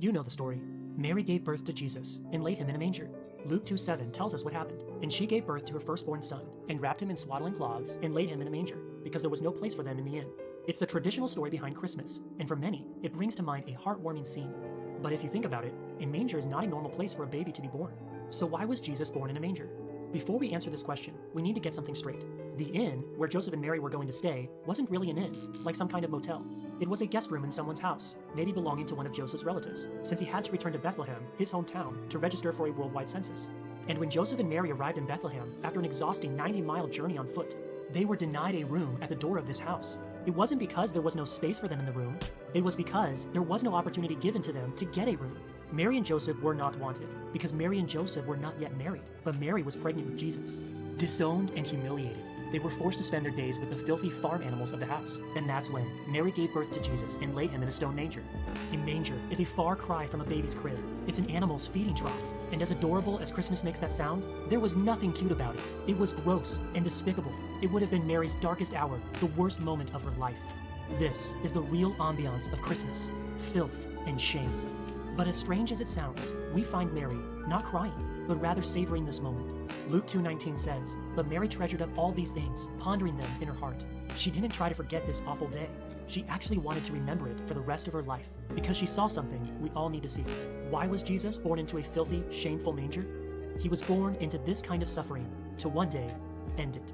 You know the story. Mary gave birth to Jesus and laid him in a manger. Luke 2:7 tells us what happened. And she gave birth to her firstborn son, and wrapped him in swaddling cloths, and laid him in a manger, because there was no place for them in the inn. It's the traditional story behind Christmas, and for many, it brings to mind a heartwarming scene. But if you think about it, a manger is not a normal place for a baby to be born. So why was Jesus born in a manger? Before we answer this question, we need to get something straight. The inn, where Joseph and Mary were going to stay, wasn't really an inn, like some kind of motel. It was a guest room in someone's house, maybe belonging to one of Joseph's relatives, since he had to return to Bethlehem, his hometown, to register for a worldwide census. And when Joseph and Mary arrived in Bethlehem, after an exhausting 90-mile journey on foot, they were denied a room at the door of this house. It wasn't because there was no space for them in the room, it was because there was no opportunity given to them to get a room. Mary and Joseph were not wanted, because Mary and Joseph were not yet married, but Mary was pregnant with Jesus. Disowned and humiliated, they were forced to spend their days with the filthy farm animals of the house. And that's when Mary gave birth to Jesus and laid him in a stone manger. A manger is a far cry from a baby's crib. It's an animal's feeding trough. And as adorable as Christmas makes that sound, there was nothing cute about it. It was gross and despicable. It would have been Mary's darkest hour, the worst moment of her life. This is the real ambiance of Christmas, filth and shame. But as strange as it sounds, we find Mary not crying, but rather savoring this moment. Luke 2:19 says, "But Mary treasured up all these things, pondering them in her heart." She didn't try to forget this awful day. She actually wanted to remember it for the rest of her life, because she saw something we all need to see. Why was Jesus born into a filthy, shameful manger? He was born into this kind of suffering to one day end it.